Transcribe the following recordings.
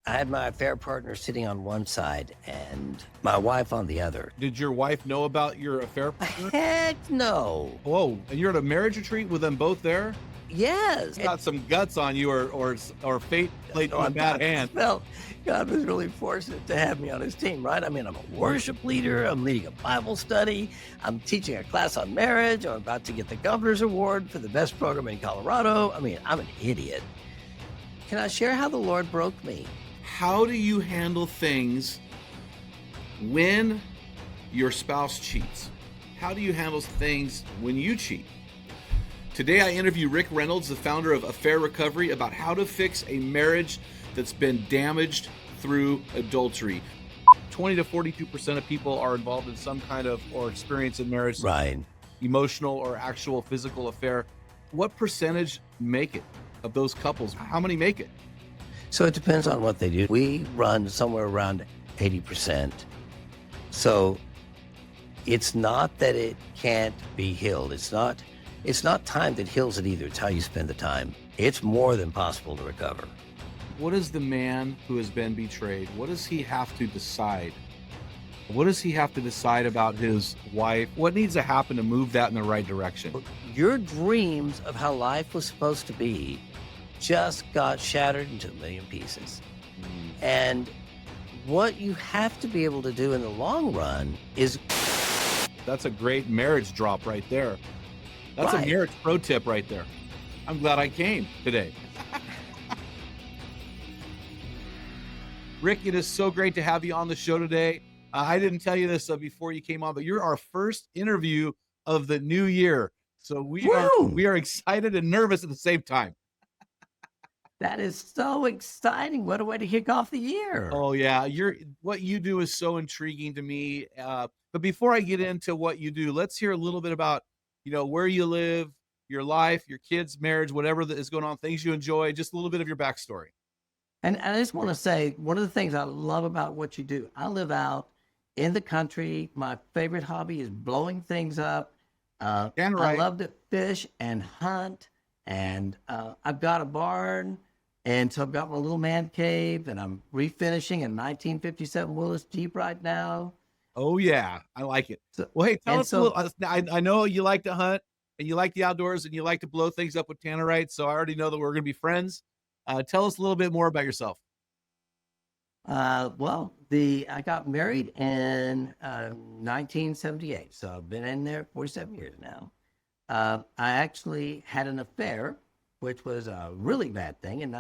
I had my affair partner sitting on one side and my wife on the other. Did your wife know about your affair partner? Heck no. Whoa, and you're at a marriage retreat with them both there? Yes. Got some guts on you, or fate played you a bad hand. Well, God was really fortunate to have me on his team, right? I mean, I'm a worship leader. I'm leading a Bible study. I'm teaching a class on marriage. I'm about to get the governor's award for the best program in Colorado. I mean, I'm an idiot. Can I share how the Lord broke me? How do you handle things when your spouse cheats? How do you handle things when you cheat? Today I interview Rick Reynolds, the founder of Affair Recovery, about how to fix a marriage that's been damaged through adultery. 20 to 42% of people are involved in some kind of or experience in marriage, Right. emotional or actual physical affair. What percentage make it of those couples? How many make it? So it depends on what they do. We run somewhere around 80%. So it's not that it can't be healed. It's not time that heals it either. It's how you spend the time. It's more than possible to recover. What does the man who has been betrayed, what does he have to decide? What does he have to decide about his wife? What needs to happen to move that in the right direction? Your dreams of how life was supposed to be just got shattered into a million pieces. And what you have to be able to do in the long run is... That's a great marriage drop right there. That's Right. a marriage pro tip right there. I'm glad I came today. Rick, it is so great to have you on the show today. I didn't tell you this before you came on, but you're our first interview of the new year. So we are excited and nervous at the same time. That is so exciting. What a way to kick off the year. Oh yeah, what you do is so intriguing to me. But before I get into what you do, let's hear a little bit about, where you live, your life, your kids, marriage, whatever that is going on, things you enjoy, just a little bit of your backstory. And I just want to say, one of the things I love about what you do, I live out in the country. My favorite hobby is blowing things up. I love to fish and hunt. And I've got a barn. And so I've got my little man cave, and I'm refinishing a 1957 Willis Jeep right now. Oh yeah, I like it. Well, hey, tell us a little. I know you like to hunt and you like the outdoors and you like to blow things up with tannerite. So I already know that we're going to be friends. Tell us a little bit more about yourself. I got married in 1978, so I've been in there 47 years now. I actually had an affair, which was a really bad thing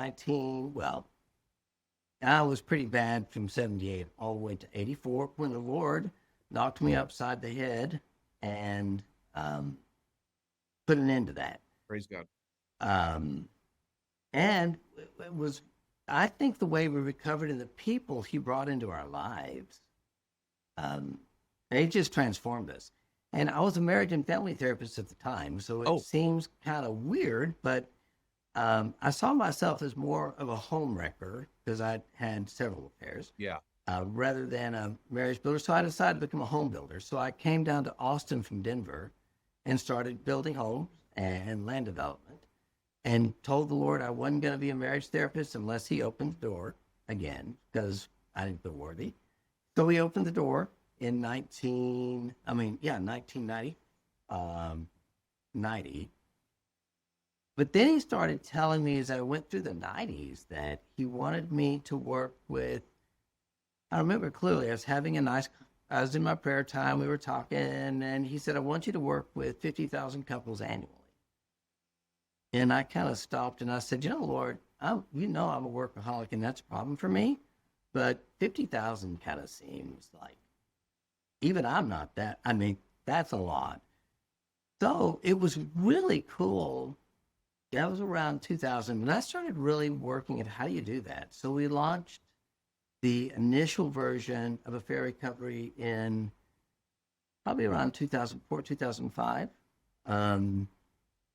I was pretty bad from 78 all the way to 84 when the Lord knocked me upside the head and put an end to that. Praise God. And it was, I think, the way we recovered and the people he brought into our lives, it just transformed us. And I was a marriage and family therapist at the time, so it seems kind of weird, but I saw myself as more of a home wrecker because I'd had several affairs. Yeah. Rather than a marriage builder. So I decided to become a home builder. So I came down to Austin from Denver and started building homes and land development and told the Lord I wasn't going to be a marriage therapist unless he opened the door again because I didn't feel worthy. So he opened the door in 1990. But then he started telling me as I went through the 90s that he wanted me to work with, I remember clearly, I was in my prayer time, we were talking, and he said, I want you to work with 50,000 couples annually. And I kind of stopped and I said, Lord, I'm a workaholic and that's a problem for me, but 50,000 kind of seems like, even I'm not that, that's a lot. So it was really cool. That was around 2000 when I started really working at how do you do that. So we launched the initial version of Affair Recovery in probably around 2004, 2005,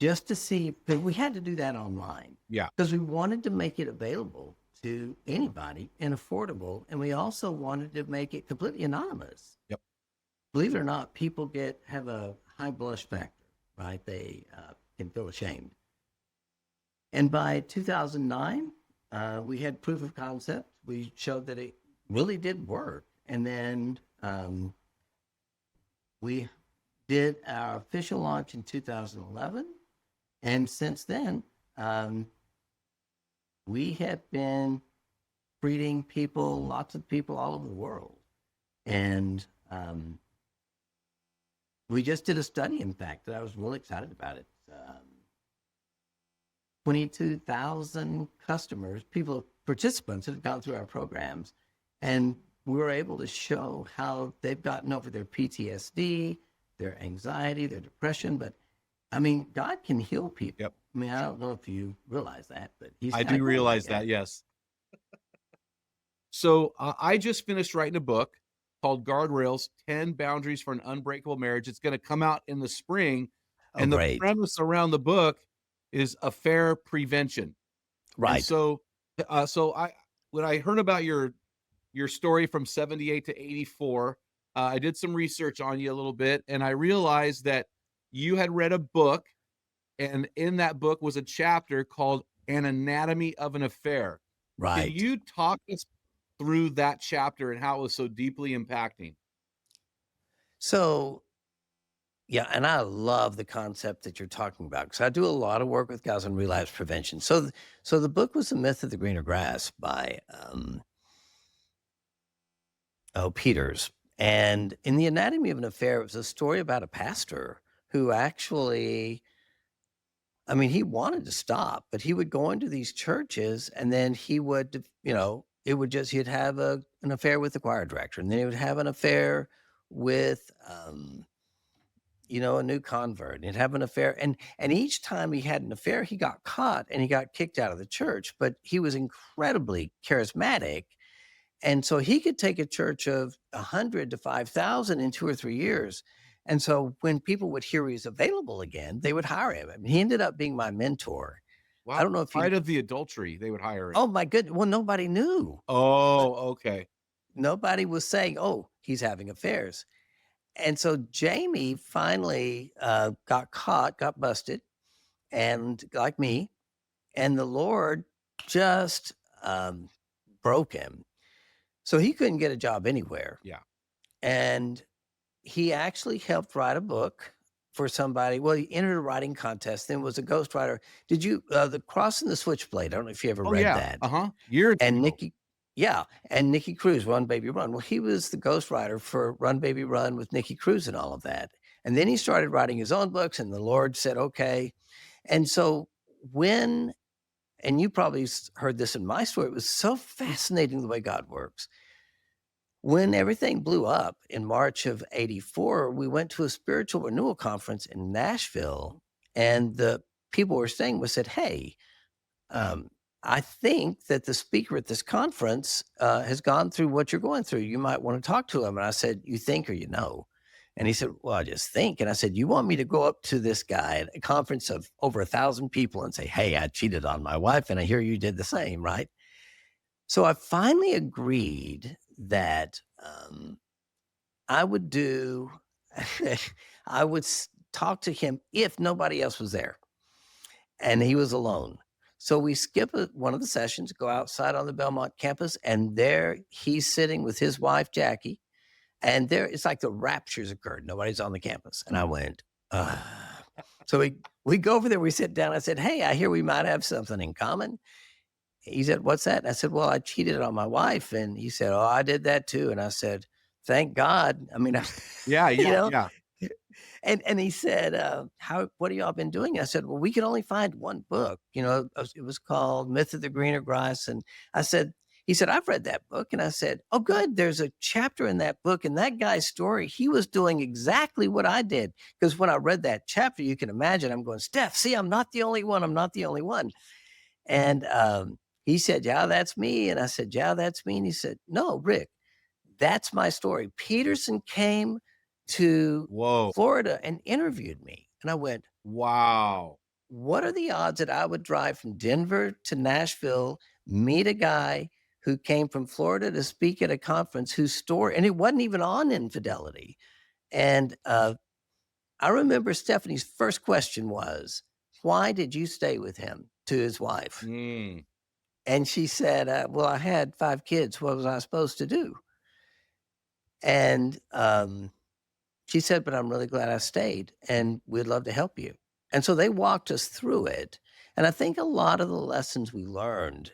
just to see, because we had to do that online. Yeah. Because we wanted to make it available to anybody and affordable. And we also wanted to make it completely anonymous. Yep. Believe it or not, people have a high blush factor, right? They can feel ashamed. And by 2009, we had proof of concept. we showed that it really did work. And then we did our official launch in 2011. And since then, we have been treating people, lots of people all over the world. And we just did a study, in fact, that I was really excited about it. 22,000 customers, people, participants that have gone through our programs. And we were able to show how they've gotten over their PTSD, their anxiety, their depression. But I mean, God can heal people. Yep. I mean, I don't know if you realize that, but I do realize that, yes. So I just finished writing a book called Guardrails, 10 Boundaries for an Unbreakable Marriage. It's going to come out in the spring. And the great. premise around the book is affair prevention. Right. And so when I heard about your story from 78 to 84, I did some research on you a little bit, and I realized that you had read a book, and in that book was a chapter called An Anatomy of an Affair. Right. Can you talk us through that chapter and how it was so deeply impacting? So, yeah, and I love the concept that you're talking about, because I do a lot of work with guys on relapse prevention. So the book was The Myth of the Greener Grass by Peters. And in The Anatomy of an Affair, it was a story about a pastor who actually, I mean, he wanted to stop, but he would go into these churches, and then he would, it would just, he'd have an affair with the choir director, and then he would have an affair with, a new convert, and he'd have an affair. And each time he had an affair, he got caught and he got kicked out of the church, but he was incredibly charismatic. And so he could take a church of 100 to 5,000 in 2 or 3 years. And so when people would hear he's available again, they would hire him. I mean, he ended up being my mentor. Wow. I don't know if Spite of the adultery, they would hire him. Oh my goodness. Well, nobody knew. Oh, okay. Nobody was saying, oh, he's having affairs. And so Jamie finally got caught, got busted, and like me, and the Lord just broke him. So he couldn't get a job anywhere. Yeah. And he actually helped write a book for somebody. Well, he entered a writing contest, then was a ghostwriter. Did you, The Cross and the Switchblade? I don't know if you ever read that. Years And ago. Nikki Cruz, Run Baby Run. Well, he was the ghostwriter for Run Baby Run with Nikki Cruz and all of that. And then he started writing his own books, and the Lord said, okay. And so and you probably heard this in my story, it was so fascinating the way God works. When everything blew up in March of 84, we went to a spiritual renewal conference in Nashville, and the people were staying with said, hey, I think that the speaker at this conference has gone through what you're going through. You might want to talk to him. And I said, you think or you know? And he said, well, I just think. And I said, you want me to go up to this guy at a conference of over 1,000 people and say, hey, I cheated on my wife, and I hear you did the same, right? So I finally agreed that I would talk to him if nobody else was there, and he was alone. So we skip one of the sessions, go outside on the Belmont campus, and there he's sitting with his wife, Jackie, and there it's like the rapture's occurred. Nobody's on the campus. And I went, So we go over there, we sit down. I said, hey, I hear we might have something in common. He said, what's that? And I said, well, I cheated on my wife. And he said, oh, I did that too. And I said, thank God. I mean, Yeah. And he said, what have y'all been doing? I said, well, we could only find one book. It was called Myth of the Greener Grass. And he said, I've read that book. And I said, oh, good. There's a chapter in that book. And that guy's story, he was doing exactly what I did. Because when I read that chapter, you can imagine I'm going, Steph, see, I'm not the only one. I'm not the only one. And he said, yeah, that's me. And I said, yeah, that's me. And he said, no, Rick, that's my story. Peterson came to Florida and interviewed me. And I went, wow. What are the odds that I would drive from Denver to Nashville, meet a guy who came from Florida to speak at a conference whose story, and it wasn't even on infidelity. And I remember Stephanie's first question was, why did you stay with him, to his wife? And she said, well, I had 5 kids. What was I supposed to do? And, she said, "But I'm really glad I stayed, and we'd love to help you." And so they walked us through it, and I think a lot of the lessons we learned,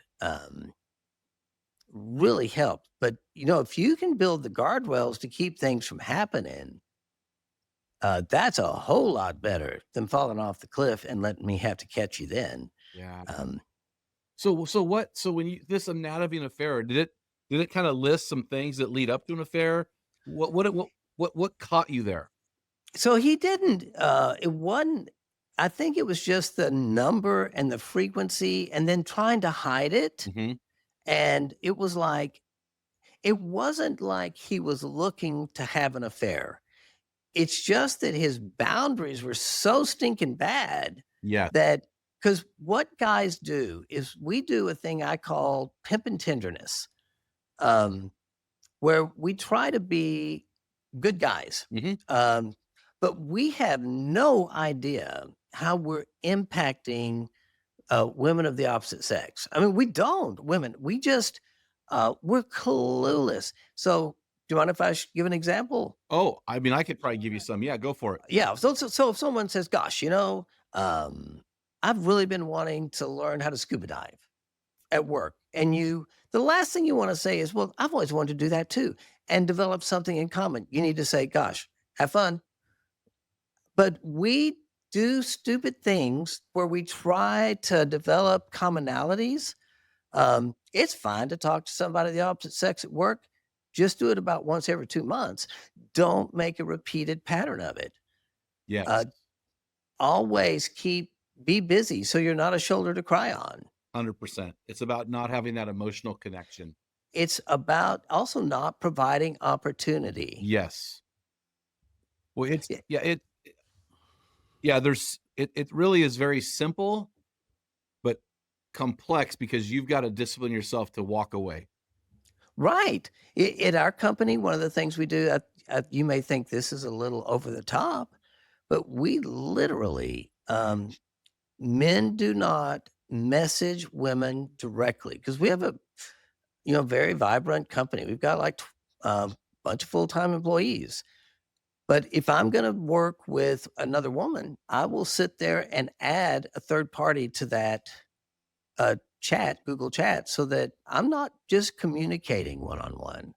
really helped. But, if you can build the guardrails to keep things from happening, that's a whole lot better than falling off the cliff and letting me have to catch you then. Yeah. Um, So when you this anatomy of an affair, did it kind of list some things that lead up to an affair? What caught you there? so he didn't, it wasn't I think it was just the number and the frequency and then trying to hide it, Mhm. and it wasn't like he was looking to have an affair. It's just that his boundaries were so stinking bad Yeah. that because what guys do is we do a thing I call pimp and tenderness, um, where we try to be good guys. Mhm. Um, but we have no idea how we're impacting women of the opposite sex. I mean, we don't, women. We just, we're clueless. So, do you mind if I give an example? Oh, I mean, I could probably give you some. Yeah, go for it. Yeah. So if someone says, "Gosh, I've really been wanting to learn how to scuba dive at work," and the last thing you want to say is, "Well, I've always wanted to do that too," and develop something in common. You need to say, "Gosh, have fun." But we do stupid things where we try to develop commonalities. It's fine to talk to somebody of the opposite sex at work. Just do it about once every 2 months. Don't make a repeated pattern of it. Yes. Uh, always be busy so you're not a shoulder to cry on. 100%. It's about not having that emotional connection. It's about also not providing opportunity. Yes. Well, it's Y- yeah, it really is very simple, but complex because you've got to discipline yourself to walk away. Right. At our company, one of the things we do, you may think this is a little over the top, but we literally, men do not message women directly because we have a very vibrant company. We've got like a bunch of full-time employees. But if I'm going to work with another woman, I will sit there and add a third party to that chat, Google Chat, so that I'm not just communicating one on one.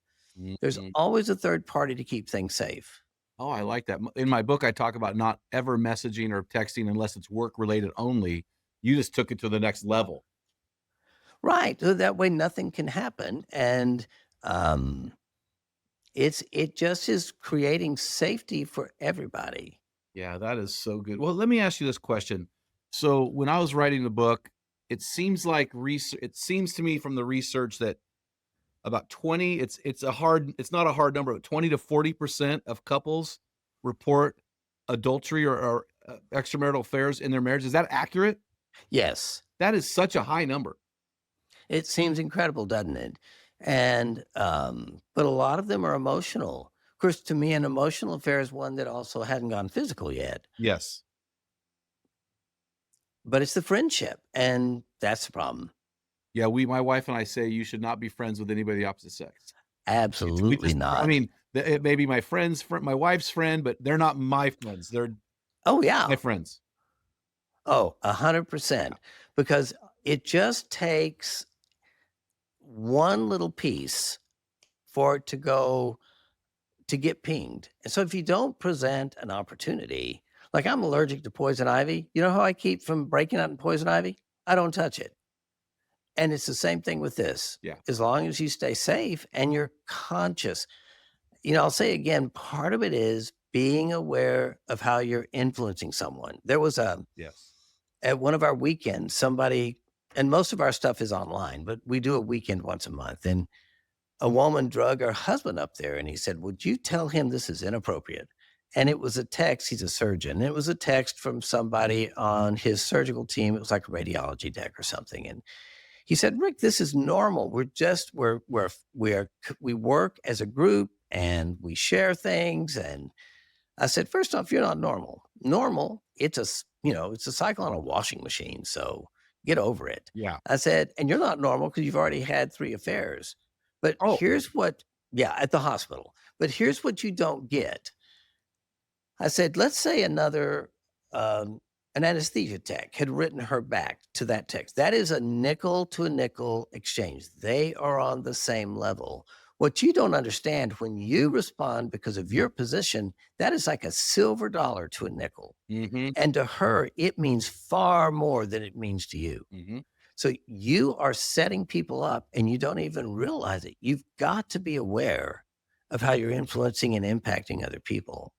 There's Mhm. always a third party to keep things safe. Oh, I like that. In my book, I talk about not ever messaging or texting unless it's work related only. You just took it to the next level. Right. So that way nothing can happen. And um, it just is creating safety for everybody. Yeah, that is so good. Well, let me ask you this question. So, when I was writing the book, it seems to me from the research that about 20 it's not a hard number, but 20 to 40% of couples report adultery or extramarital affairs in their marriage. Is that accurate? Yes. That is such a high number. It seems incredible, doesn't it? And but a lot of them are emotional. Of course, to me, an emotional affair is one that also hadn't gone physical yet. Yes. But it's the friendship, and that's the problem. Yeah, my wife and I say you should not be friends with anybody of the opposite sex. We Absolutely just I not. mean, it may be my friend's friend, my wife's friend, but they're not my friends. They're Oh, my yeah. friends. Oh, Yeah. 100%. Because it just takes one little piece for it to get pinged. And so if you don't present an opportunity, like I'm allergic to poison ivy. You know how I keep from breaking out in poison ivy? I don't touch it. And it's the same thing with this. Yeah. As long as you stay safe and you're conscious. I'll say again, part of it is being aware of how you're influencing someone. There was Yes. at one of our weekends, somebody, and most of our stuff is online, but we do a weekend once a month. And a woman drug her husband up there and he said, "Would you tell him this is inappropriate?" And it was a text. He's a surgeon. And it was a text from somebody on his surgical team. It was like a radiology deck or something. And he said, "Rick, this is normal. We work as a group and we share things." And I said, "First off, you're not normal. Normal, it's a cycle on a washing machine. So Get over it. Yeah. I said, and you're not normal because you've already had 3 affairs. But Oh, here's what, yeah, at the hospital. But here's what you don't get. I said, let's say um, an anesthesia tech had written her back to that text. That is a nickel to a nickel exchange. They are on the same level. What you don't understand when you respond because of your position, that is like a silver dollar to a nickel. mm-hmm, And to her, it means far more than it means to you. mm-hmm. So you are setting people up and you don't even realize it. You've got to be aware of how you're influencing and impacting other people.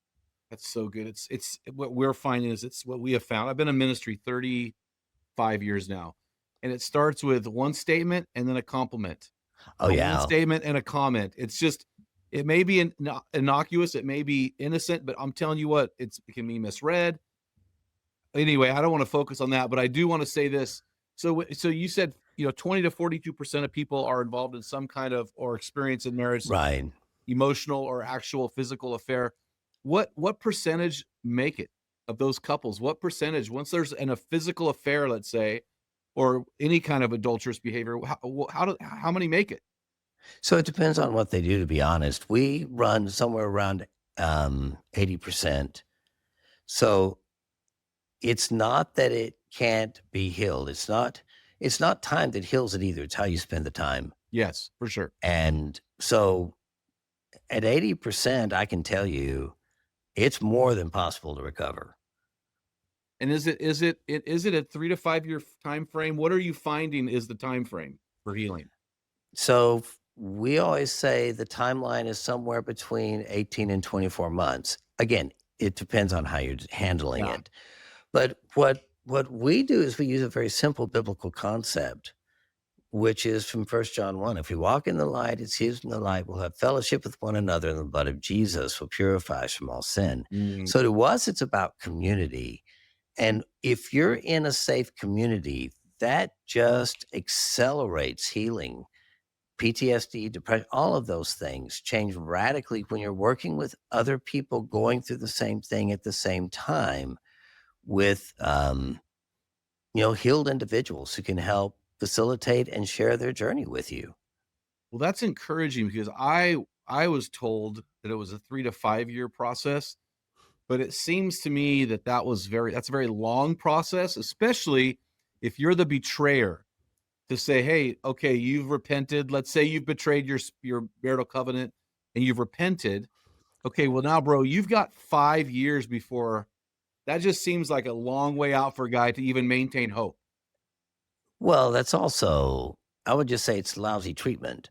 That's so good. It's what we're finding is it's what we have found. I've been in ministry 35 years now, and it starts with one statement and then a compliment. Oh, One yeah. statement and a comment. It's just it may be innocuous, it may be innocent, but I'm telling you what, it can be misread. Anyway, I don't want to focus on that, but I do want to say this. So you said 20 to 42% of people are involved in some kind of or experience in marriage, Right. emotional or actual physical affair. What percentage make it of those couples? What percentage once there's a physical affair, let's say, or any kind of adulterous behavior? How many make it? So it depends on what they do, to be honest. We run somewhere around 80%. So it's not that it can't be healed. It's not time that heals it either. It's how you spend the time. Yes, for sure. And so at 80%, I can tell you it's more than possible to recover. And is it a 3 to 5 year time frame? What are you finding is the time frame for healing? So we always say the timeline is somewhere between 18 and 24 months. Again, it depends on how you're handling Yeah. it. But what we do is we use a very simple biblical concept, which is from 1 John 1. If we walk in the light, it's He who's in the light, we'll have fellowship with one another, and the blood of Jesus will purify us from all sin. Mm. So to us, it's about community. And if you're in a safe community, that just accelerates healing. PTSD, depression, all of those things change radically when you're working with other people going through the same thing at the same time with healed individuals who can help facilitate and share their journey with you. Well, that's encouraging because I was told that it was a 3 to 5 year process, but it seems to me that that's a very long process, especially if you're the betrayer to say, "Hey, okay, you've repented. Let's say you've betrayed your marital covenant and you've repented. Okay, well now, bro, you've got 5 years before that just seems like a long way out for a guy to even maintain hope." Well, that's also, I would just say it's lousy treatment.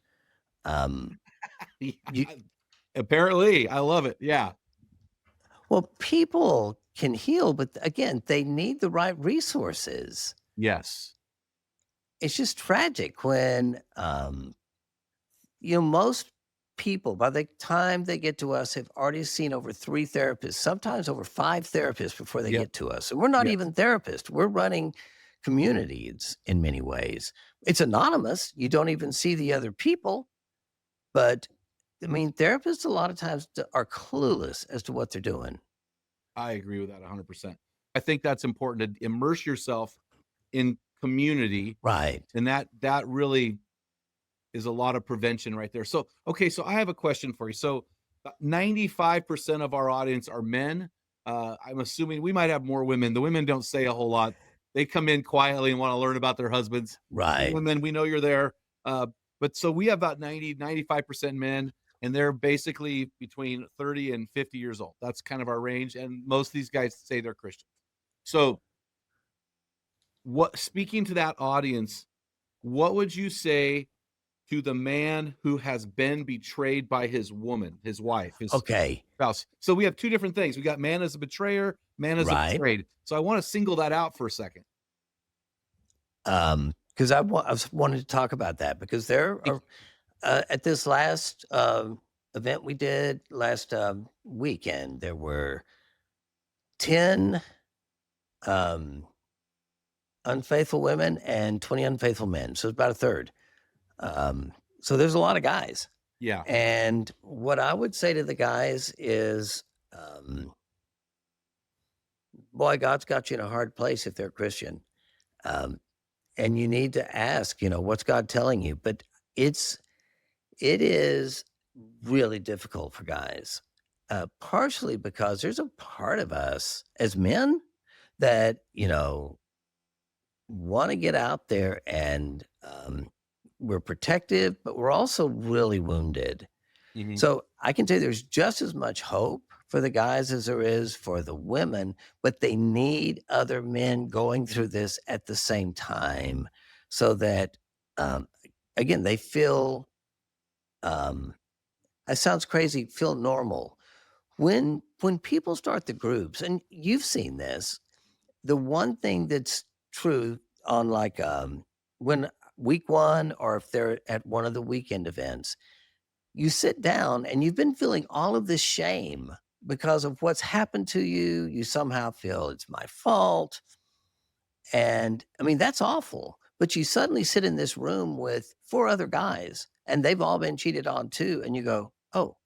Um, you, Apparently, I love it. Yeah. well, people can heal, but again, they need the right resources. Yes. It's just tragic when, most people, by the time they get to us, have already seen over 3 therapists, sometimes over 5 therapists before they Yep. get to us. And we're not Yes. even therapists. We're running communities in many ways. It's anonymous. You don't even see the other people. But I mean, therapists a lot of times are clueless as to what they're doing. I agree with that 100%. I think that's important to immerse yourself in community, Right. and that really is a lot of prevention right there. So, okay, so I have a question for you. So, 95% of our audience are men. I'm assuming we might have more women. The women don't say a whole lot. They come in quietly and want to learn about their husbands. The Right. women, we know you're there. But so we have about 95% men, and they're basically between 30 and 50 years old. That's kind of our range. And most of these guys say they're Christians. So, speaking to that audience, what would you say to the man who has been betrayed by his woman, his wife, his Okay. spouse? So we have two different things. We got man as a betrayer, man as a Right. betrayed. So I want to single that out for a second. Because I was wanted to talk about that because there are at this last event we did last weekend, there were 10 um, unfaithful women and 20 unfaithful men. So it's about a third. So there's a lot of guys. Yeah. And what I would say to the guys is, boy, God's got you in a hard place if they're Christian. Um, and you need to ask, what's God telling you? But it's it is really difficult for guys, partially because there's a part of us as men that, wanna get out there and, we're protective, but we're also really wounded. Mhm. So, I can tell you there's just as much hope for the guys as there is for the women, but they need other men going through this at the same time so that, um, again, they feel, um it sounds crazy, feel normal. When people start the groups, and you've seen this, the one thing that's true on like when week 1 or if they're at one of the weekend events, you sit down and you've been feeling all of this shame because of what's happened to you. You somehow feel it's my fault. And I mean, that's awful. But you suddenly sit in this room with 4 other guys and they've all been cheated on too. And you go, oh,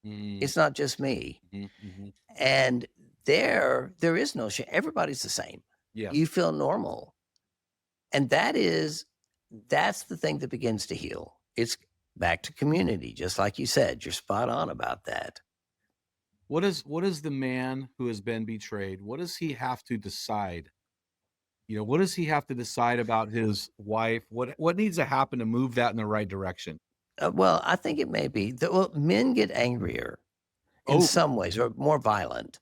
Mm. it's not just me. Mhm, mhm. And there is no shame. Everybody's the same. Yes. You feel normal. And that's the thing that begins to heal. It's back to community, just like you said. You're spot on about that. What is the man who has been betrayed? What does he have to decide? What does he have to decide about his wife? What needs to happen to move that in the right direction? Well, I think it may be that well, men get angrier in Oh, some ways or more violent.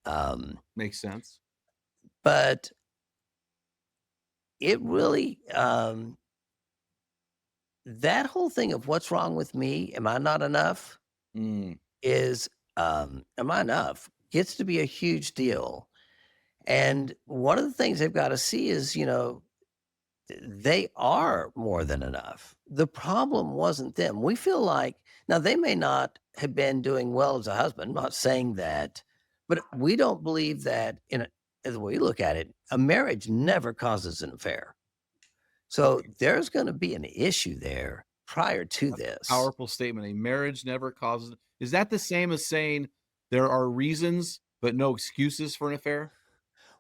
Um, makes sense. but it really that whole thing of what's wrong with me? Am I not enough? Mm, Is am I enough? Gets to be a huge deal. And one of the things they've got to see is, they are more than enough. The problem wasn't them. We feel like now they may not have been doing well as a husband, not saying that, but we don't believe that as we look at it, a marriage never causes an affair. So okay. there's going to be an issue there prior to That's a this. powerful statement. A marriage never causes. Is that the same as saying there are reasons but no excuses for an affair?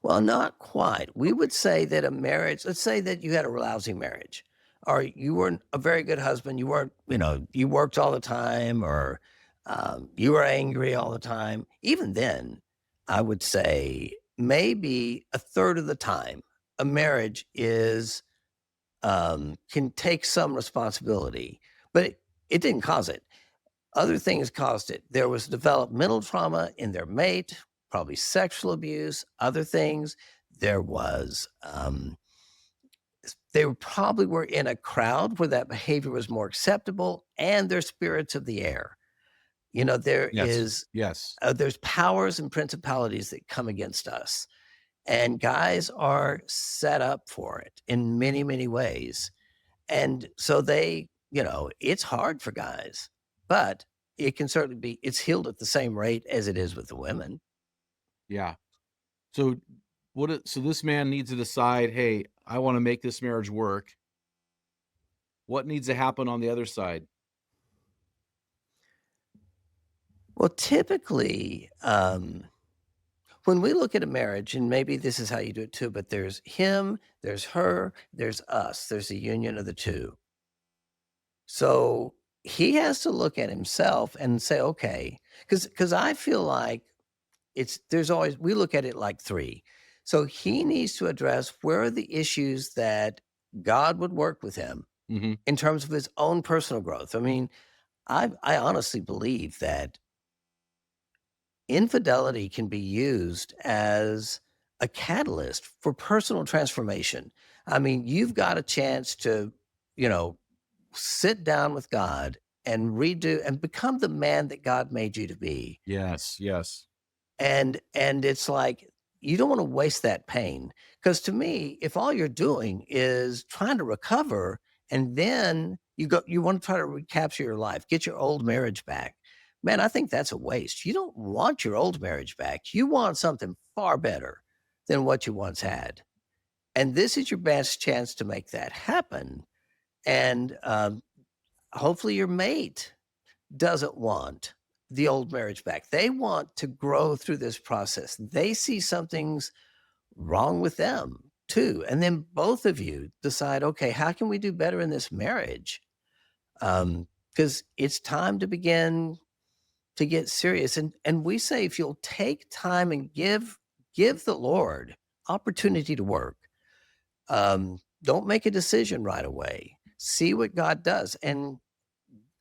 Well, not quite. We Okay. would say that a marriage, let's say that you had a lousy marriage, or you weren't a very good husband. You weren't, you worked all the time, or you were angry all the time. Even then, I would say maybe a third of the time, a marriage can take some responsibility, but it didn't cause it. Other things caused it. There was developmental trauma in their mate, probably sexual abuse, other things. There was, they probably were in a crowd where that behavior was more acceptable, and they're spirits of the air. There Yes. is, Yes. there's powers and principalities that come against us, and guys are set up for it in many, many ways. And so it's hard for guys, but it can certainly be it's healed at the same rate as it is with the women. Yeah. So so this man needs to decide, hey, I want to make this marriage work. What needs to happen on the other side? Well, typically, when we look at a marriage, and maybe this is how you do it too, but there's him, there's her, there's us, there's a union of the two. So he has to look at himself and say, okay, because I feel like there's always we look at it like 3. So he needs to address where are the issues that God would work with him Hmm. in terms of his own personal growth. I mean, I honestly believe that infidelity can be used as a catalyst for personal transformation. I mean, you've got a chance to, you know, sit down with God and redo and become the man that God made you to be. Yes. Yes. And it's like, you don't wanna waste that pain, because to me, if all you're doing is trying to recover and then you wanna try to recapture your life, get your old marriage back, man, I think that's a waste. You don't want your old marriage back. You want something far better than what you once had, and this is your best chance to make that happen, and, hopefully your mate doesn't want the old marriage back. They want to grow through this process. They see something's wrong with them. too. And then both of you decide, okay, how can we do better in this marriage? Because it's time to begin to get serious. And we say if you'll take time and give the Lord opportunity to work, don't make a decision right away. See what God does. And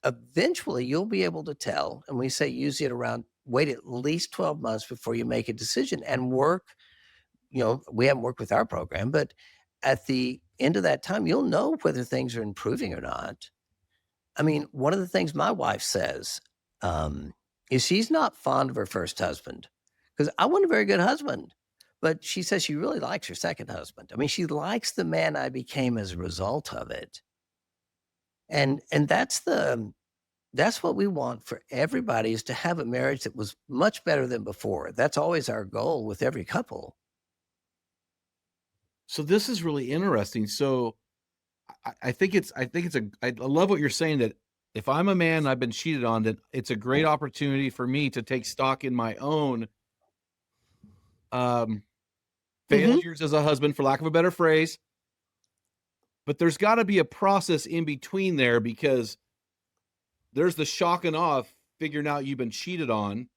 eventually you'll be able to tell. And we say usually wait at least 12 months before you make a decision and work. We haven't worked with our program, but at the end of that time, you'll know whether things are improving or not. I mean, one of the things my wife says is she's not fond of her first husband because I wasn't a very good husband, but she says she really likes her second husband. I mean, she likes the man I became as a result of it. And that's what we want for everybody, is to have a marriage that was much better than before. That's always our goal with every couple. So this is really interesting. So I think I love what you're saying, that if I'm a man and I've been cheated on, that it's a great opportunity for me to take stock in my own failures as a husband, for lack of a better phrase. But there's got to be a process in between there, because there's the shock and awe of figuring out you've been cheated on.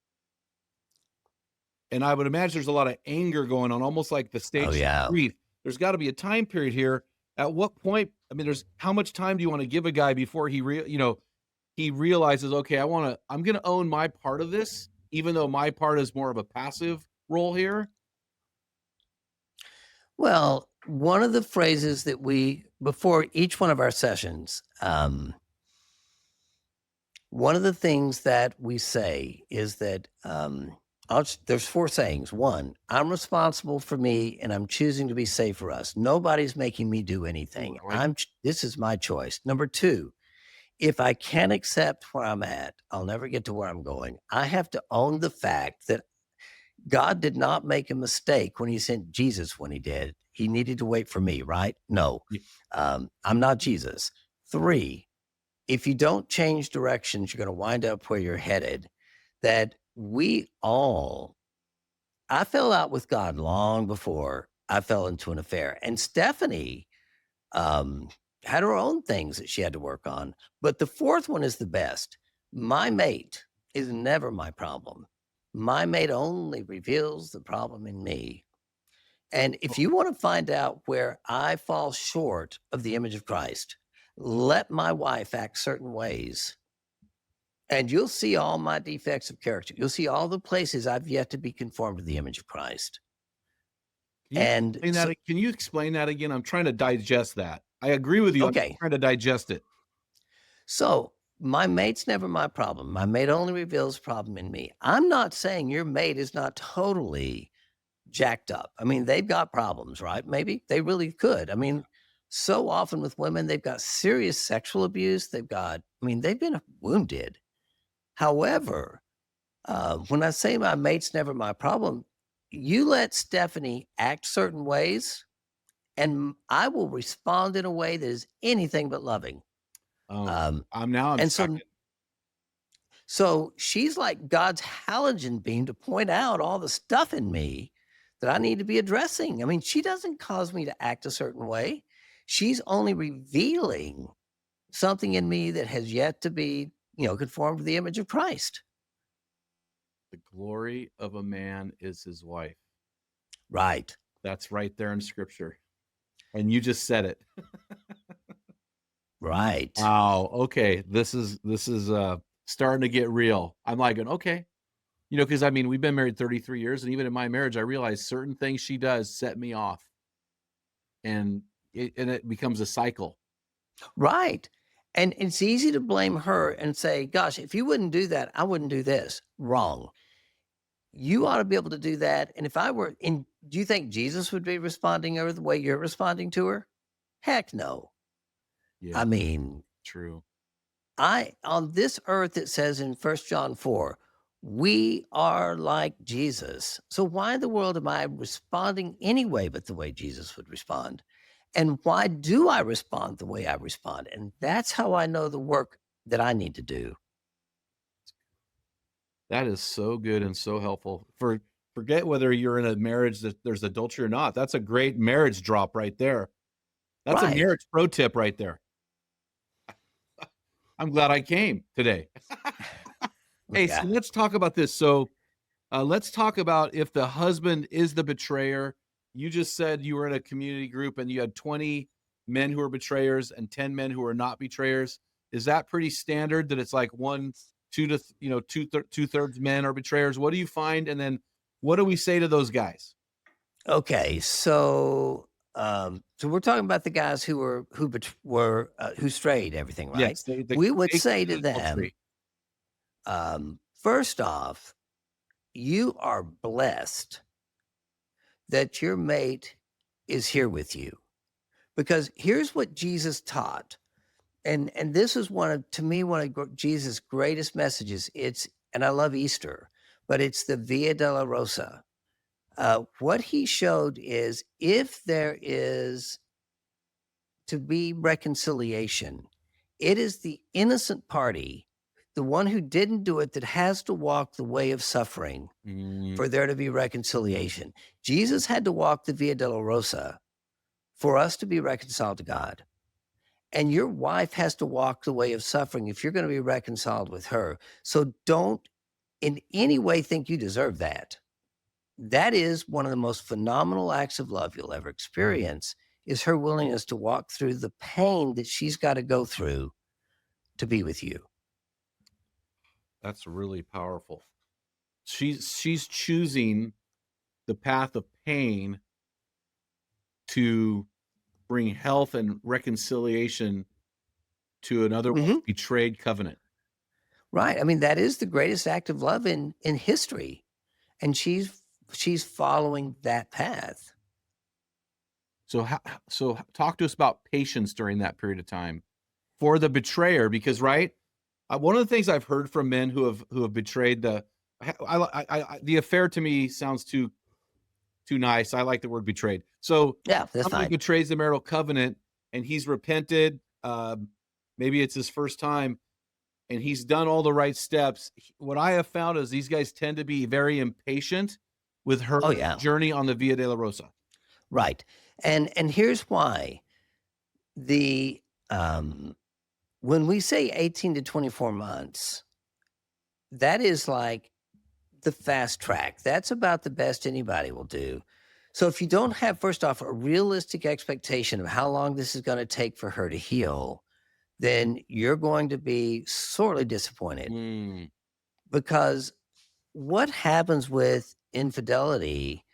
And I would imagine there's a lot of anger going on, almost like the stage of grief. There's got to be a time period here. At what point, I mean, how much time do you want to give a guy before he realizes, okay, I'm going to own my part of this, even though my part is more of a passive role here? Well, one of the phrases that before each one of our sessions, one of the things that we say is that there's 4 sayings. 1, I'm responsible for me and I'm choosing to be safe for us. Nobody's making me do anything. This is my choice. Number 2, if I can't accept where I'm at, I'll never get to where I'm going. I have to own the fact that God did not make a mistake when he sent Jesus when he did. He needed to wait for me, right? No, I'm not Jesus. 3, if you don't change directions, you're going to wind up where you're headed. That I fell out with God long before I fell into an affair. And Stephanie had her own things that she had to work on. But the 4th one is the best. My mate is never my problem. My mate only reveals the problem in me. And if you want to find out where I fall short of the image of Christ, let my wife act certain ways, and you'll see all my defects of character. You'll see all the places I've yet to be conformed to the image of Christ. Can you explain that again? I'm trying to digest that. I agree with you. Okay. I'm trying to digest it. So my mate's never my problem. My mate only reveals problem in me. I'm not saying your mate is not totally jacked up. I mean, they've got problems, right? Maybe they really could. I mean, so often with women, they've got serious sexual abuse. They've been wounded. However, when I say my mate's never my problem, you let Stephanie act certain ways, and I will respond in a way that is anything but loving. So she's like God's halogen beam to point out all the stuff in me that I need to be addressing. I mean, she doesn't cause me to act a certain way. She's only revealing something in me that has yet to be, conformed to the image of Christ. The glory of a man is his wife. Right. That's right there in Scripture. And you just said it. Right. Wow. Okay. This is starting to get real. I'm like, okay. Because we've been married 33 years, and even in my marriage, I realized certain things she does set me off. And it becomes a cycle. Right. And it's easy to blame her and say, gosh, if you wouldn't do that, I wouldn't do this. Wrong. You ought to be able to do that. And do you think Jesus would be responding to her the way you're responding to her? Heck no. Yeah. I mean, true. On this earth, it says in 1 John 4, we are like Jesus. So why in the world am I responding anyway but the way Jesus would respond? And why do I respond the way I respond? And that's how I know the work that I need to do. That is so good and so helpful. For Forget whether you're in a marriage that there's adultery or not. That's a great marriage drop right there. That's a Right. marriage pro tip right there. I'm glad I came today. Hey, so Yeah. let's talk about this. So let's talk about if the husband is the betrayer. You just said you were in a community group and you had 20 men who are betrayers and 10 men who are not betrayers. Is that pretty standard that it's like one, two to, two-thirds men are betrayers? What do you find? And then what do we say to those guys? Okay. So we're talking about the guys who strayed everything, right? Yes, the We would fake say to them, adultery. first off, you are blessed that your mate is here with you. Because here's what Jesus taught. And this is one of Jesus' greatest messages. And I love Easter, but it's the Via Dolorosa. What he showed is if there is to be reconciliation, it is the innocent party, the one who didn't do it, that has to walk the way of suffering Mm, for there to be reconciliation. Jesus had to walk the Via Dolorosa for us to be reconciled to God. And your wife has to walk the way of suffering if you're going to be reconciled with her. So don't in any way think you deserve that. That is one of the most phenomenal acts of love you'll ever experience, is her willingness to walk through the pain that she's got to go through to be with you. that's really powerful. She's choosing the path of pain to bring health and reconciliation to an otherwise Mhm. betrayed covenant. Right. I mean, that is the greatest act of love in history. And she's following that path. So talk to us about patience during that period of time for the betrayer, because right, one of the things I've heard from men who have betrayed the affair to me sounds too nice. I like the word betrayed. So Yeah, that's somebody fine. betrays the marital covenant and he's repented. Maybe it's his first time and he's done all the right steps. What I have found is these guys tend to be very impatient with her Oh yeah. journey on the Via de la Rosa. Right. And here's why. The when we say 18 to 24 months, that is like the fast track. That's about the best anybody will do. So if you don't have, first off, a realistic expectation of how long this is going to take for her to heal, then you're going to be sorely disappointed, Mm, because what happens with infidelity,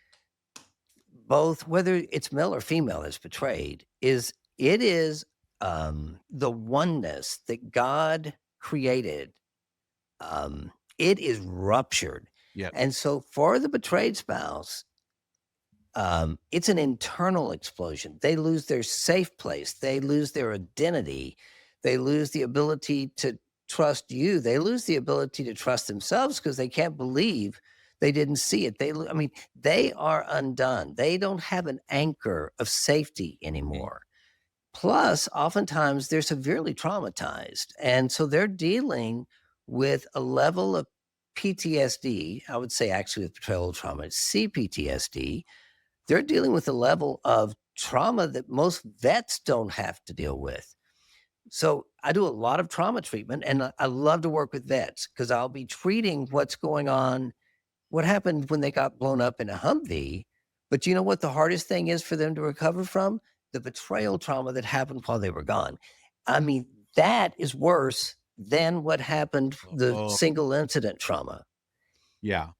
both whether it's male or female that's betrayed, is it is the oneness that God created. It is ruptured. yeah. And so for the betrayed spouse, it's an internal explosion. They lose their safe place. They lose their identity. They lose the ability to trust you. They lose the ability to trust themselves because they can't believe they didn't see it. I mean, they are undone. They don't have an anchor of safety Mhm. anymore. Plus, oftentimes they're severely traumatized. And so they're dealing with a level of PTSD. I would say actually with betrayal trauma, it's CPTSD. They're dealing with a level of trauma that most vets don't have to deal with. So I do a lot of trauma treatment, and I love to work with vets because I'll be treating what's going on, what happened when they got blown up in a Humvee. But you know what the hardest thing is for them to recover from? The betrayal trauma that happened while they were gone. I mean, that is worse than what happened, the Oh, single incident trauma. yeah.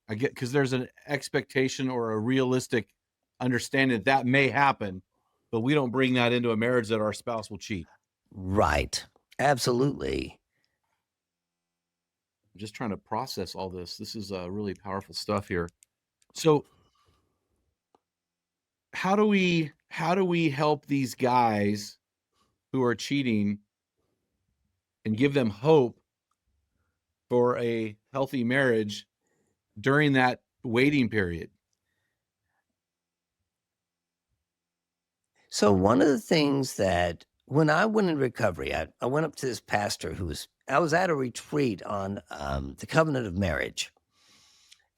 I get, because there's an expectation or a realistic understanding that may happen, but we don't bring that into a marriage that our spouse will cheat. Right. Absolutely. I'm just trying to process all this. This is really powerful stuff here. So how do we help these guys who are cheating and give them hope for a healthy marriage during that waiting period? So one of the things that when I went in recovery, I went up to this pastor I was at a retreat on the covenant of marriage.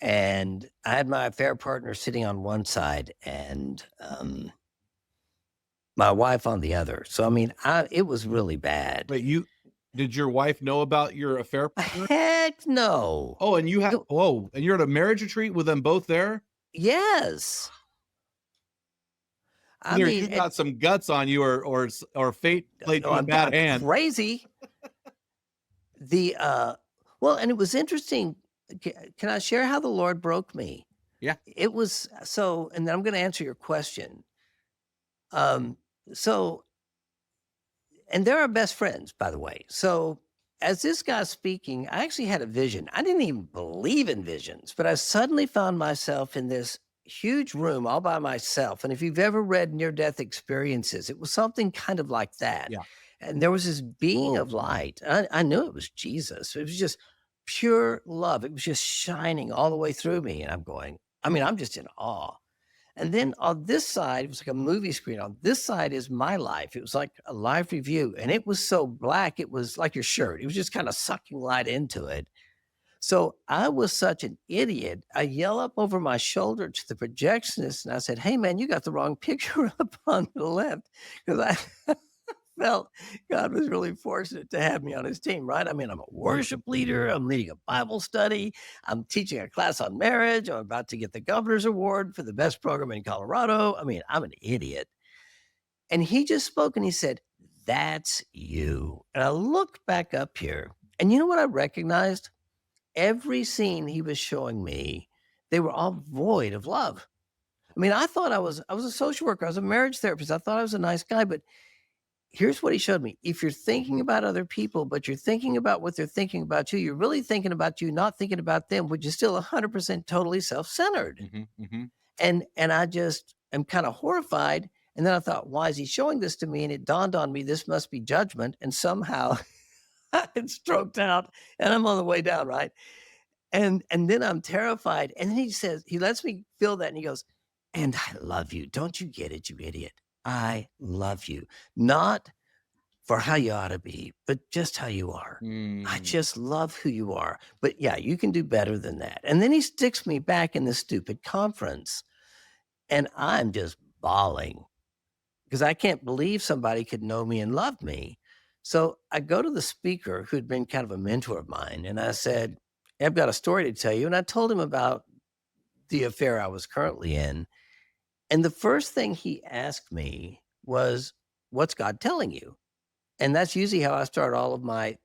and I had my affair partner sitting on one side and my wife on the other. So I mean, it was really bad. Wait, did your wife know about your affair partner? Heck no. Oh, and It- and you're at a marriage retreat with them both there? yes. I Either mean, you got some guts on you or fate played you a I'm bad hand. crazy. Well, and it was interesting. Can I share how the Lord broke me? Yeah. It was so, and then I'm going to answer your question. Um, so, and they're our best friends, by the way. So, as this guy's speaking, I actually had a vision. I didn't even believe in visions, but I suddenly found myself in this huge room all by myself. And if you've ever read near death experiences, it was something kind of like that. Yeah. And there was this being of light. I knew it was Jesus. It was just pure love. It was just shining all the way through me. And I'm just in awe. And then on this side, it was like a movie screen. On this side is my life. It was like a live review. And it was so black, it was like your shirt. It was just kind of sucking light into it. So I was such an idiot. I yell up over my shoulder to the projectionist and I said, "Hey, man, you got the wrong picture up on the left." Because I felt God was really fortunate to have me on his team, right? I mean, I'm a worship leader. I'm leading a Bible study. I'm teaching a class on marriage. I'm about to get the governor's award for the best program in Colorado. I mean, I'm an idiot. And he just spoke and he said, "That's you." And I looked back up here and you know what I recognized? Every scene he was showing me, they were all void of love. I mean, I thought I was a social worker. I was a marriage therapist. I thought I was a nice guy, but here's what he showed me. If you're thinking about other people, but you're thinking about what they're thinking about you, you're really thinking about you, not thinking about them, which is still 100% totally self-centered. And I just am kind of horrified. And then I thought, why is he showing this to me? And it dawned on me, this must be judgment. And somehow it stroked out and I'm on the way down, right? And then I'm terrified. And then he lets me feel that. And he goes, "And I love you. Don't you get it, you idiot? I love you. Not for how you ought to be, but just how you are. I just love who you are. But yeah, you can do better than that." And then he sticks me back in this stupid conference. And I'm just bawling because I can't believe somebody could know me and love me. So I go to the speaker who'd been kind of a mentor of mine. And I said, "I've got a story to tell you." And I told him about the affair I was currently in. And the first thing he asked me was, "What's God telling you?" And that's usually how I start all of my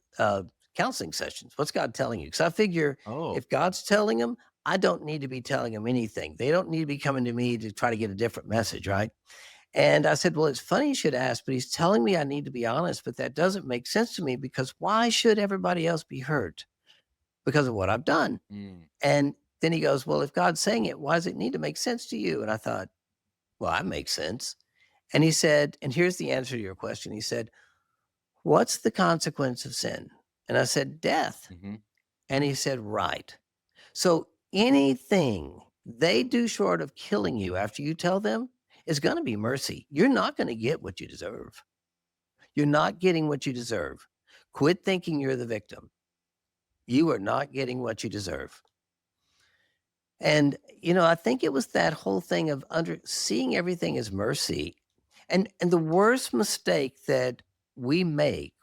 counseling sessions. What's God telling you? Because I figure if God's telling them, I don't need to be telling them anything. They don't need to be coming to me to try to get a different message, right? And I said, "Well, it's funny you should ask, but he's telling me I need to be honest, but that doesn't make sense to me because why should everybody else be hurt because of what I've done?" And then he goes, "Well, if God's saying it, why does it need to make sense to you?" And I thought, well, that makes sense. And he said, and here's the answer to your question. He said, "What's the consequence of sin?" And I said, "Death." And he said, "Right. So anything they do short of killing you after you tell them is going to be mercy. You're not going to get what you deserve. You're not getting what you deserve. Quit thinking you're the victim. You are not getting what you deserve." And, I think it was that whole thing of seeing everything as mercy. And the worst mistake that we make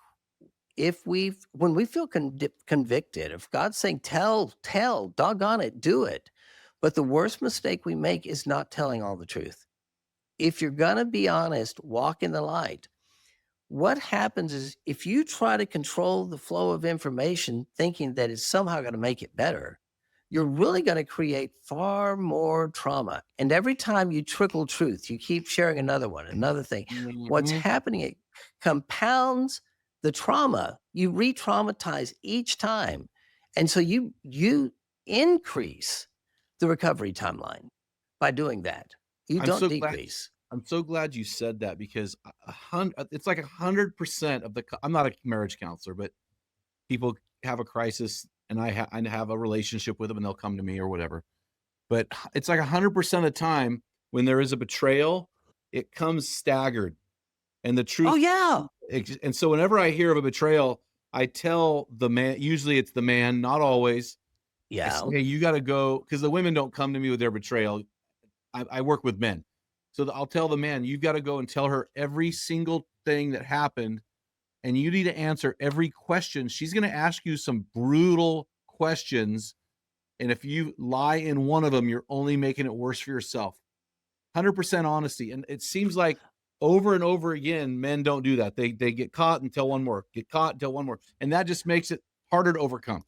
when we feel convicted, if God's saying, tell, doggone it, do it. But the worst mistake we make is not telling all the truth. If you're going to be honest, walk in the light. What happens is if you try to control the flow of information, thinking that it's somehow going to make it better, you're really going to create far more trauma. And every time you trickle truth, you keep sharing another thing. What's happening, it compounds the trauma. You re-traumatize each time. And so you increase the recovery timeline by doing that. You don't decrease. I'm so glad you said that because it's like 100% of I'm not a marriage counselor, but people have a crisis and I have a relationship with them and they'll come to me or whatever. But it's like 100% of the time when there is a betrayal, it comes staggered. And the truth. Oh, yeah. And so whenever I hear of a betrayal, I tell the man, usually it's the man, not always. I say, Yeah. "Hey, you gotta go," because the women don't come to me with their betrayal. I work with men. So I'll tell the man, "You've gotta go and tell her every single thing that happened, and you need to answer every question. She's gonna ask you some brutal questions, and if you lie in one of them, you're only making it worse for yourself." 100% honesty, and it seems like over and over again, men don't do that. They get caught and tell one more, get caught and tell one more, and that just makes it harder to overcome.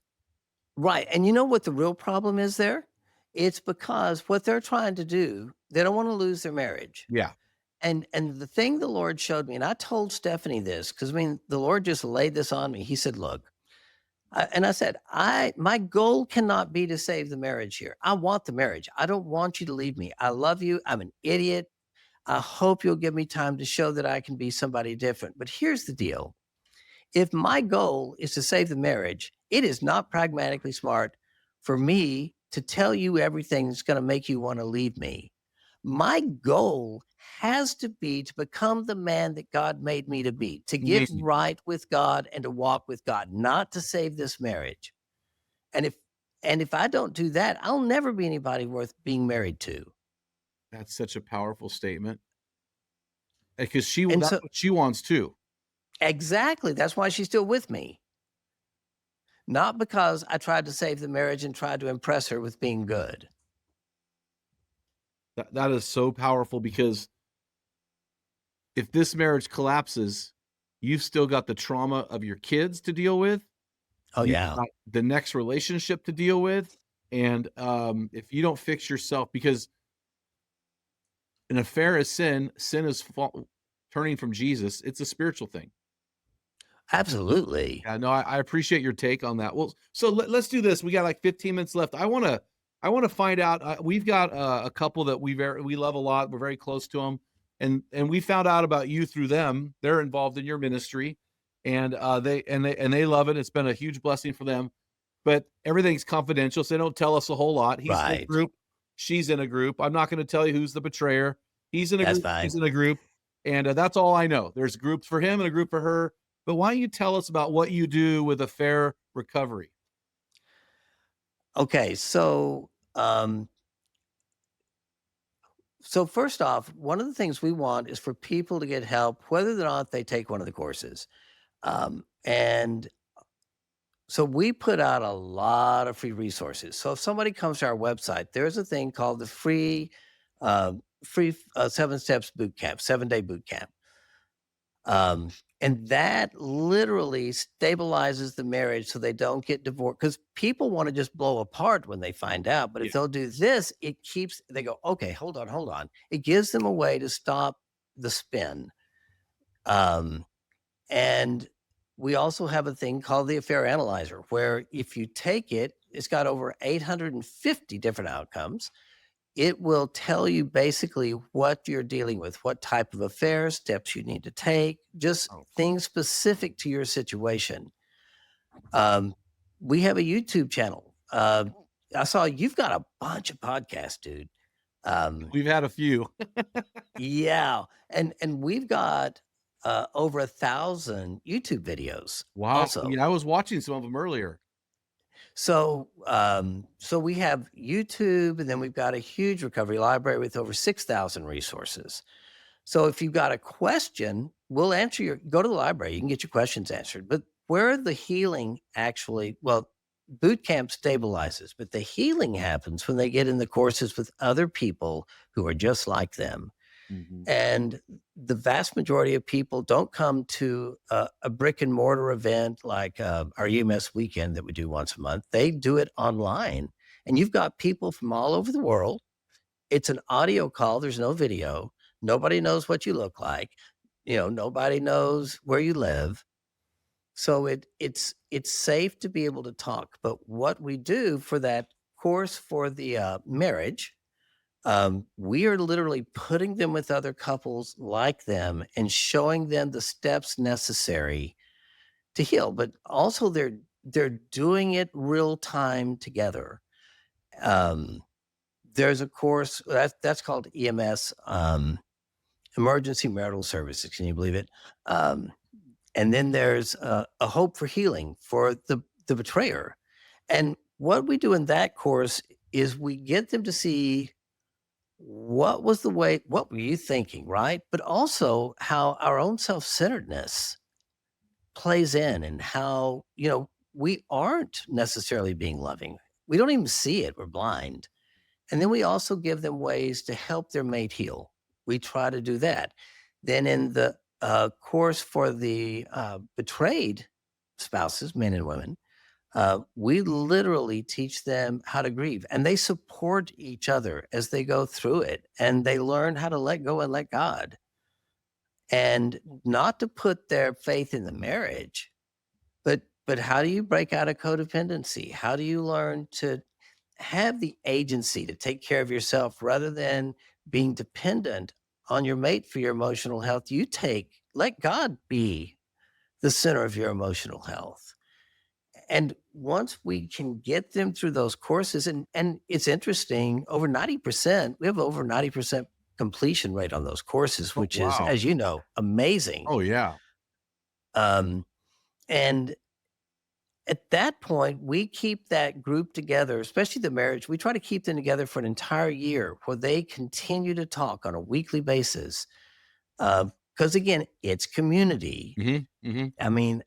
Right. And you know what the real problem is there? It's because what they're trying to do, they don't want to lose their marriage. Yeah. And the thing the Lord showed me, and I told Stephanie this because I mean the Lord just laid this on me. He said, "Look," and I said, "I my goal cannot be to save the marriage here. I want the marriage. I don't want you to leave me. I love you. I'm an idiot. I hope you'll give me time to show that I can be somebody different. But here's the deal: if my goal is to save the marriage, it is not pragmatically smart for me to tell you everything that's going to make you want to leave me. My goal has to be to become the man that God made me to be, to get Amazing. right with God and to walk with God, not to save this marriage. And if I don't do that, I'll never be anybody worth being married to." That's such a powerful statement because And that's so what she wants too. exactly, that's why she's still with me. Not because I tried to save the marriage and tried to impress her with being good. That is so powerful because if this marriage collapses, you've still got the trauma of your kids to deal with. Oh, You've yeah. got the next relationship to deal with, and, if you don't fix yourself because an affair is sin, sin is turning from Jesus, it's a spiritual thing. Absolutely. Yeah, no, I appreciate your take on that. Well, so let's do this. We got like 15 minutes left. I wanna find out. We've got a couple that we love a lot. We're very close to them, and we found out about you through them. They're involved in your ministry, and they love it. It's been a huge blessing for them. But everything's confidential, so they don't tell us a whole lot. He's in a Right. group. She's in a group. I'm not going to tell you who's the betrayer. He's in a That's group. fine. She's in a group, and that's all I know. There's groups for him and a group for her. But why don't you tell us about what you do with affair recovery? Okay, so first off, one of the things we want is for people to get help, whether or not they take one of the courses. And so we put out a lot of free resources. So if somebody comes to our website, there's a thing called the uh, free 7 steps boot camp, 7-day boot camp. Um, and that literally stabilizes the marriage so they don't get divorced because people want to just blow apart when they find out. But Yeah. if they'll do this, they go, okay, hold on. It gives them a way to stop the spin. Um, and we also have a thing called the affair analyzer, where if you take it, it's got over 850 different outcomes. It will tell you basically what you're dealing with, what type of affair, steps you need to take, just Oh, things specific to your situation. Um, we have a YouTube channel. I saw you've got a bunch of podcasts, dude. we've had a few. Yeah, and we've got over 1,000 YouTube videos Wow. also. Yeah, I was watching some of them earlier. So we have YouTube, and then we've got a huge recovery library with over 6,000 resources. So if you've got a question, we'll answer go to the library, you can get your questions answered. But where the healing actually, well, boot camp stabilizes, but the healing happens when they get in the courses with other people who are just like them. Mhm. And the vast majority of people don't come to a brick and mortar event like our EMS weekend that we do once a month. They do it online. And you've got people from all over the world. It's an audio call, there's no video. Nobody knows what you look like. Nobody knows where you live. So it's safe to be able to talk. But what we do for that course for the marriage, we are literally putting them with other couples like them and showing them the steps necessary to heal. But also they're doing it real time together. Um, there's a course that's called EMS, Emergency Marital Services. Can you believe it? And then there's a hope for healing for the betrayer. And what we do in that course is we get them to see what was the way, what were you thinking, right? But also how our own self-centeredness plays in and how, we aren't necessarily being loving. We don't even see it. We're blind. And then we also give them ways to help their mate heal. We try to do that. Then in the course for the betrayed spouses, men and women, we literally teach them how to grieve and they support each other as they go through it. And they learn how to let go and let God and not to put their faith in the marriage, but how do you break out of codependency? How do you learn to have the agency to take care of yourself rather than being dependent on your mate for your emotional health? Let God be the center of your emotional health. And once we can get them through those courses, and it's interesting, we have over 90% completion rate on those courses, Oh, which is, wow. as you know, amazing. Oh, yeah. Um, and at that point, we keep that group together, especially the marriage. We try to keep them together for an entire year where they continue to talk on a weekly basis. Because again, it's community. I mean,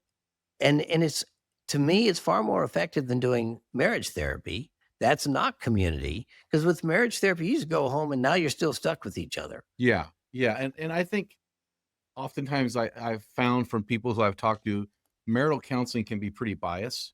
and it's, to me, it's far more effective than doing marriage therapy. That's not community. Because with marriage therapy, you just go home and now you're still stuck with each other. Yeah. Yeah. And I think oftentimes I've found from people who I've talked to, marital counseling can be pretty biased.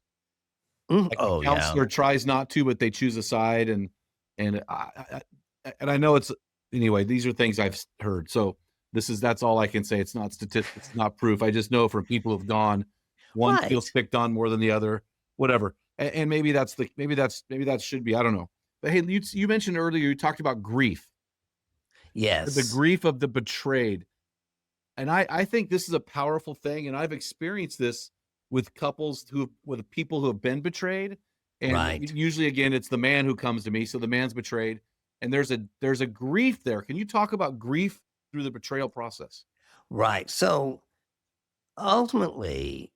Like the Oh, yeah. counselor tries not to, but they choose a side, and I know it's anyway. These are things I've heard. So that's all I can say. It's not statistics, it's not proof. I just know from people who've gone, one feels Right. picked on more than the other, whatever. And maybe maybe that should be. I don't know. But hey, you mentioned earlier you talked about grief, the Yes. grief of the betrayed. And I think this is a powerful thing, and I've experienced this with with people who have been betrayed, and Right. usually, again, it's the man who comes to me, so the man's betrayed, and there's a grief there. Can you talk about grief through the betrayal process? Right. So ultimately,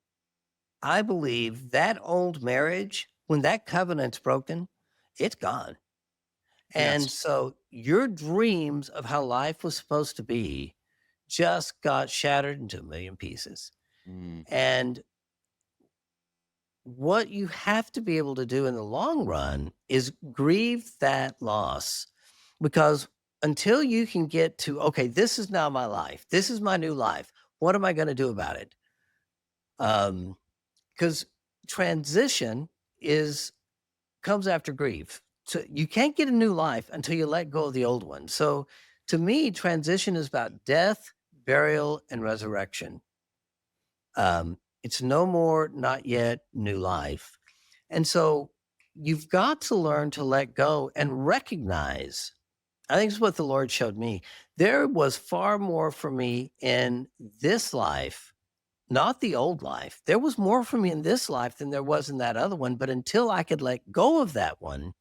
I believe that old marriage, when that covenant's broken, it's gone. And Yes. so your dreams of how life was supposed to be just got shattered into a million pieces. Mm, And what you have to be able to do in the long run is grieve that loss, because until you can get to, okay, this is now my life, this is my new life, what am I going to do about it? Because transition is comes after grief. So you can't get a new life until you let go of the old one. So to me, transition is about death, burial, and resurrection. It's no more, not yet, new life. And so you've got to learn to let go and recognize. I think it's what the Lord showed me. There was far more for me in this life, not the old life. There was more for me in this life than there was in that other one. But until I could let go of that one,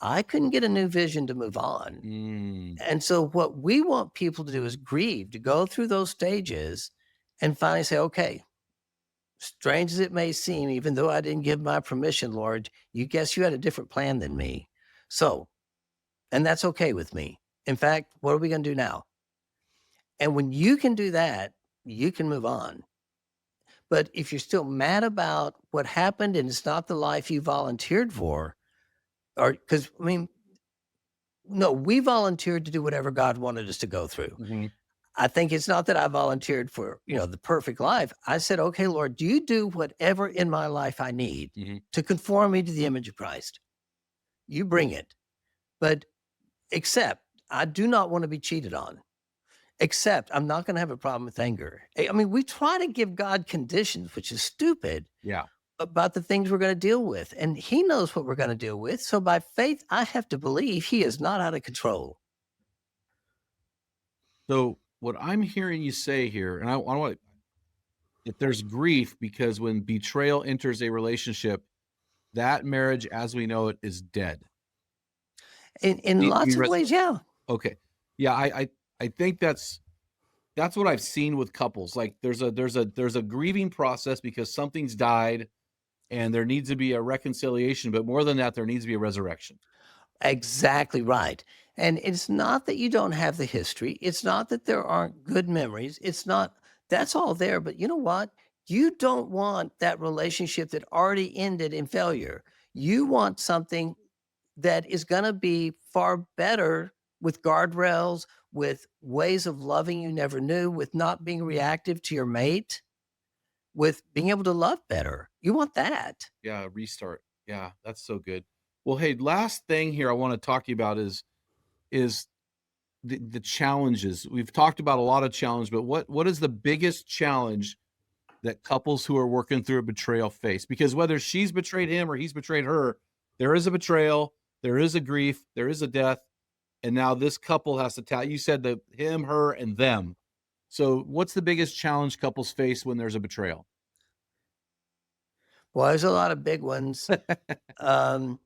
I couldn't get a new vision to move on. mm, And so, what we want people to do is grieve, to go through those stages and finally say, okay, strange as it may seem, even though I didn't give my permission, Lord, you guess you had a different plan than me. So, and that's okay with me. In fact, what are we going to do now? And when you can do that, you can move on. But if you're still mad about what happened and it's not the life you volunteered for, or because, I mean, no, we volunteered to do whatever God wanted us to go through. mhm, I think it's not that I volunteered for, the perfect life. I said, okay, Lord, do you do whatever in my life I need mhm. to conform me to the image of Christ? You bring it. But except I do not want to be cheated on. Except I'm not going to have a problem with anger. I mean, we try to give God conditions, which is stupid, Yeah. about the things we're going to deal with. And he knows what we're going to deal with. So by faith, I have to believe he is not out of control. So what I'm hearing you say here, and I want if there's grief because when betrayal enters a relationship, that marriage as we know it is dead. In lots of ways, yeah. Okay. Yeah, I think that's what I've seen with couples. Like there's a grieving process because something's died and there needs to be a reconciliation, but more than that, there needs to be a resurrection. Exactly right. And it's not that you don't have the history. It's not that there aren't good memories. It's not, that's all there. But you know what? You don't want that relationship that already ended in failure. You want something that is going to be far better with guardrails, with ways of loving you never knew, with not being reactive to your mate, with being able to love better. You want that. Yeah, restart. Yeah, that's so good. Well, hey, last thing here I want to talk to you about is the challenges. We've talked about a lot of challenge, but what is the biggest challenge that couples who are working through a betrayal face? Because whether she's betrayed him or he's betrayed her, there is a betrayal, there is a grief, there is a death, and now this couple has to tell. You said that him, her, and them. So, what's the biggest challenge couples face when there's a betrayal? Well, there's a lot of big ones. um,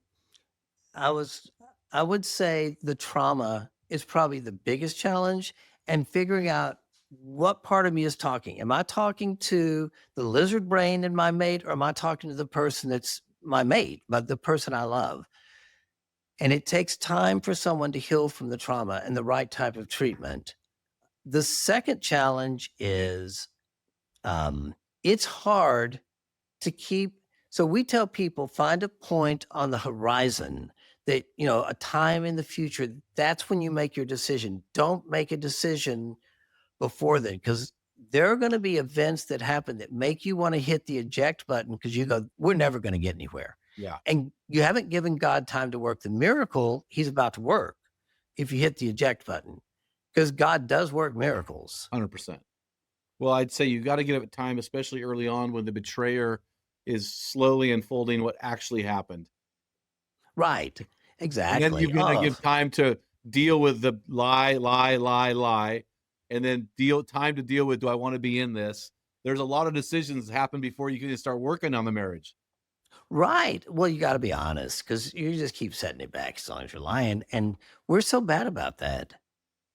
I would say the trauma is probably the biggest challenge, and figuring out what part of me is talking. Am I talking to the lizard brain in my mate, or am I talking to the person that's my mate, but the person I love? And it takes time for someone to heal from the trauma and the right type of treatment. The second challenge is it's hard to keep. So we tell people, find a point on the horizon that, a time in the future, that's when you make your decision. Don't make a decision before then, because there are going to be events that happen that make you want to hit the eject button, because you go, we're never going to get anywhere. Yeah. And you haven't given God time to work the miracle he's about to work if you hit the eject button, because God does work miracles. 100%. Well, I'd say you got to give it time, especially early on when the betrayer is slowly unfolding what actually happened. Right. Exactly. And then you're going to give time to deal with the lie, and then time to deal with, do I want to be in this? There's a lot of decisions that happen before you can start working on the marriage. Right. Well, you got to be honest, because you just keep setting it back as long as you're lying. And we're so bad about that.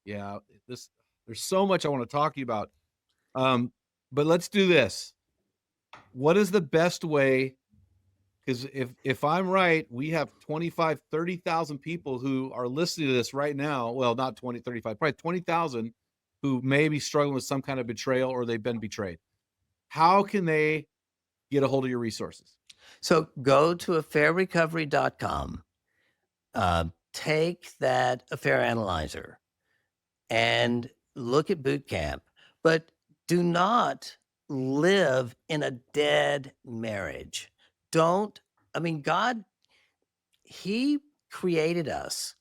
Yeah. There's so much I want to talk to you about. But let's do this. What is the best way? Because if I'm right, we have 25, 30,000 people who are listening to this right now. Well, not 20, 35, probably 20,000 who may be struggling with some kind of betrayal or they've been betrayed. How can they get a hold of your resources? So go to affairrecovery.com, take that affair analyzer and look at boot camp, but do not live in a dead marriage. God, he created us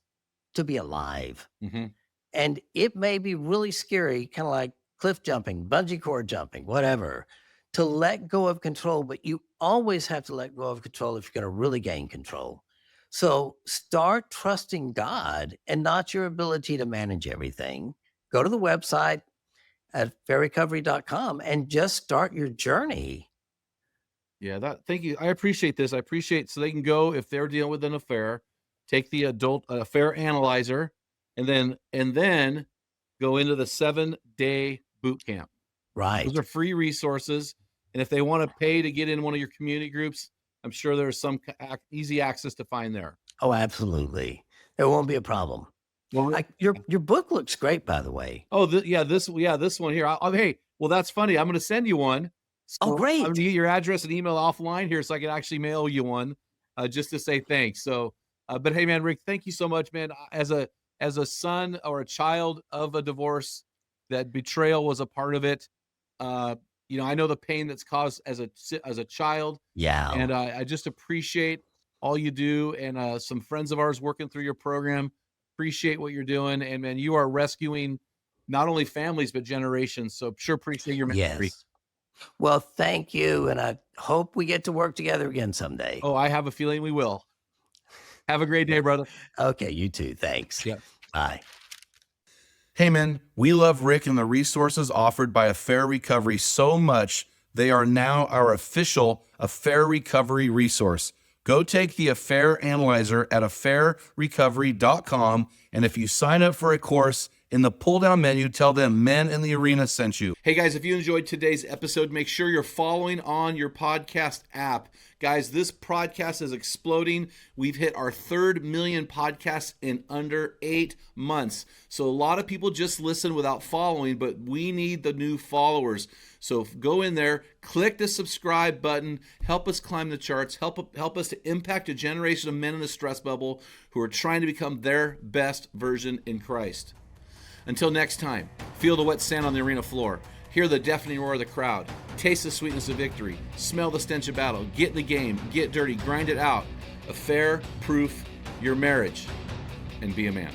to be alive. Mm-hmm. And it may be really scary, kind of like cliff jumping, bungee cord jumping, whatever, to let go of control. But you always have to let go of control if you're going to really gain control. So start trusting God and not your ability to manage everything. Go to the website at fairrecovery.com and just start your journey. Yeah, thank you. I appreciate this. I appreciate, so they can go, if they're dealing with an affair, take the adult affair analyzer, and then go into the 7-day boot camp. Right. Those are free resources. And if they want to pay to get in one of your community groups, I'm sure there's some easy access to find there. Oh, absolutely. There won't be a problem. Well, your book looks great, by the way. Oh, this one here. Hey, well, that's funny. I'm going to send you one. So oh, great. I'm going to get your address and email offline here so I can actually mail you one just to say thanks. So, but hey, man, Rick, thank you so much, man. As a son or a child of a divorce, that betrayal was a part of it. I know the pain that's caused as a child. Yeah. And I just appreciate all you do, and some friends of ours working through your program. Appreciate what you're doing. And man, you are rescuing not only families, but generations. So sure appreciate your ministry. Yes. Well, thank you. And I hope we get to work together again someday. Oh, I have a feeling we will. Have a great day, brother. Okay, you too. Thanks. Yeah. Bye. Hey, man, we love Rick and the resources offered by Affair Recovery so much, they are now our official Affair Recovery resource. Go take the Affair Analyzer at affairrecovery.com, and if you sign up for a course In the pull-down menu, tell them Men in the Arena sent you. Hey guys, if you enjoyed today's episode, make sure you're following on your podcast app. Guys, this podcast is exploding. We've hit our 3rd million podcasts in under 8 months. So a lot of people just listen without following, but we need the new followers. So go in there, click the subscribe button, help us climb the charts, help us to impact a generation of men in the stress bubble who are trying to become their best version in Christ. Until next time, feel the wet sand on the arena floor. Hear the deafening roar of the crowd. Taste the sweetness of victory. Smell the stench of battle. Get in the game. Get dirty. Grind it out. Affair-proof your marriage. And be a man.